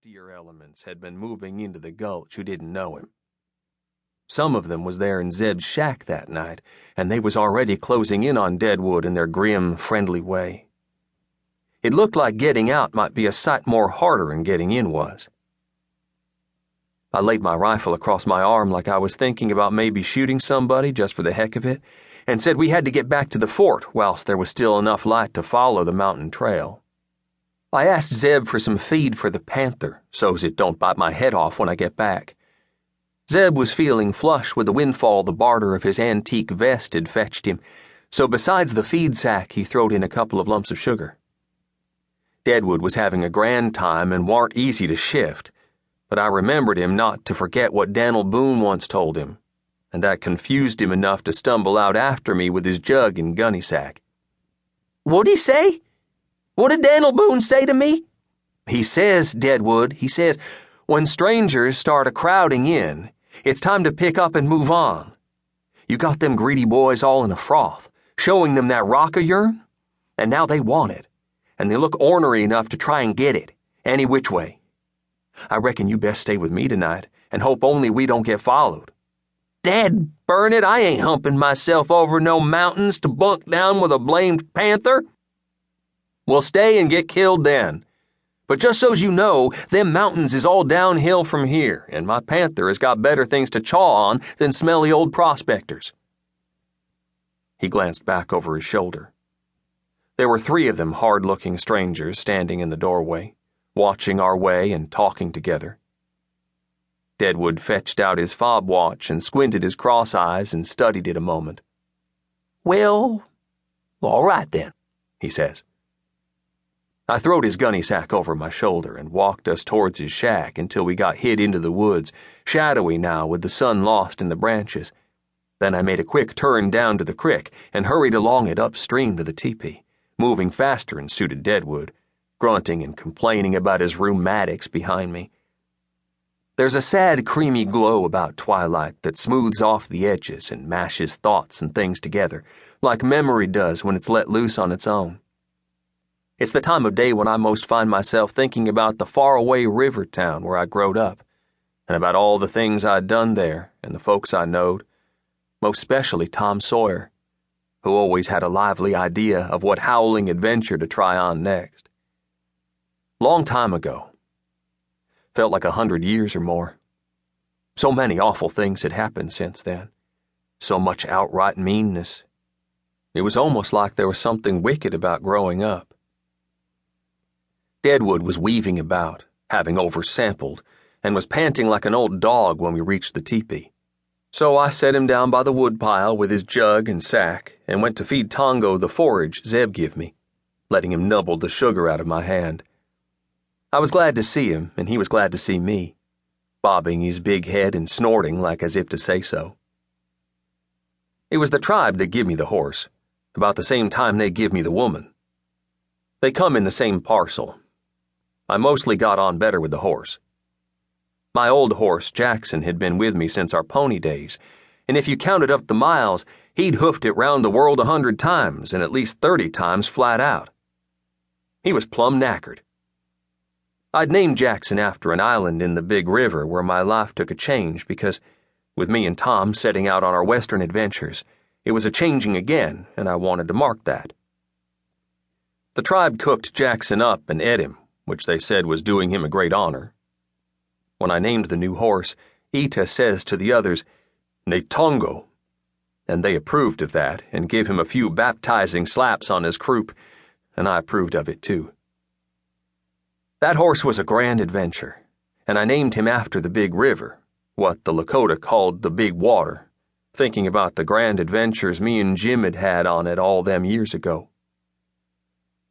nastier elements had been moving into the gulch who didn't know him. Some of them was there in Zeb's shack that night, and they was already closing in on Deadwood in their grim, friendly way. It looked like getting out might be a sight more harder than getting in was. I laid my rifle across my arm like I was thinking about maybe shooting somebody just for the heck of it, and said we had to get back to the fort whilst there was still enough light to follow the mountain trail. I asked Zeb for some feed for the panther, so's it don't bite my head off when I get back. Zeb was feeling flush with the windfall the barter of his antique vest had fetched him, so besides the feed sack he throwed in a couple of lumps of sugar. Deadwood was having a grand time and warn't easy to shift, but I remembered him not to forget what Dan'l Boone once told him, and that confused him enough to stumble out after me with his jug and gunny sack. "What'd he say? What did Dan'l Boone say to me?" He says, Deadwood, he says, when strangers start a-crowding in, it's time to pick up and move on. You got them greedy boys all in a froth, showing them that rock of yourn, and now they want it, and they look ornery enough to try and get it, any which way. I reckon you best stay with me tonight, and hope only we don't get followed. Dad burn it, I ain't humping myself over no mountains to bunk down with a blamed panther. Well, stay and get killed then. But just so's you know, them mountains is all downhill from here, and my panther has got better things to chaw on than smelly old prospectors. He glanced back over his shoulder. There were 3 of them hard-looking strangers standing in the doorway, watching our way and talking together. Deadwood fetched out his fob watch and squinted his cross eyes and studied it a moment. "Well, all right then," he says. I throwed his gunny sack over my shoulder and walked us towards his shack until we got hid into the woods, shadowy now with the sun lost in the branches. Then I made a quick turn down to the crick and hurried along it upstream to the teepee, moving faster than suited Deadwood, grunting and complaining about his rheumatics behind me. There's a sad, creamy glow about twilight that smooths off the edges and mashes thoughts and things together, like memory does when it's let loose on its own. It's the time of day when I most find myself thinking about the faraway river town where I growed up, and about all the things I'd done there and the folks I knowed, most especially Tom Sawyer, who always had a lively idea of what howling adventure to try on next. Long time ago. Felt like 100 years or more. So many awful things had happened since then. So much outright meanness. It was almost like there was something wicked about growing up. Deadwood was weaving about, having oversampled, and was panting like an old dog when we reached the teepee. So I set him down by the woodpile with his jug and sack and went to feed Tongo the forage Zeb give me, letting him nubble the sugar out of my hand. I was glad to see him, and he was glad to see me, bobbing his big head and snorting like as if to say so. It was the tribe that give me the horse, about the same time they give me the woman. They come in the same parcel. I mostly got on better with the horse. My old horse, Jackson, had been with me since our pony days, and if you counted up the miles, he'd hoofed it round the world 100 times and at least 30 times flat out. He was plumb knackered. I'd named Jackson after an island in the big river where my life took a change because, with me and Tom setting out on our western adventures, it was a changing again, and I wanted to mark that. The tribe cooked Jackson up and ate him, which they said was doing him a great honor. When I named the new horse, Ita says to the others, "Ne Tongo," and they approved of that and gave him a few baptizing slaps on his croup, and I approved of it too. That horse was a grand adventure, and I named him after the big river, what the Lakota called the Big Water, thinking about the grand adventures me and Jim had had on it all them years ago.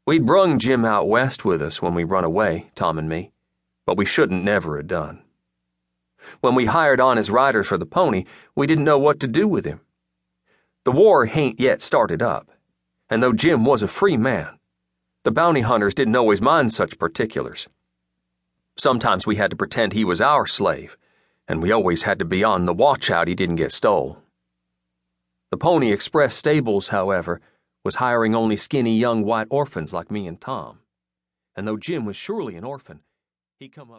We'd brung Jim out west with us when we run away, Tom and me, but we shouldn't never have done. When we hired on as riders for the pony, we didn't know what to do with him. The war hain't yet started up, and though Jim was a free man, the bounty hunters didn't always mind such particulars. Sometimes we had to pretend he was our slave, and we always had to be on the watch out he didn't get stole. The Pony Express stables, however, was hiring only skinny young white orphans like me and Tom, and though Jim was surely an orphan, he come up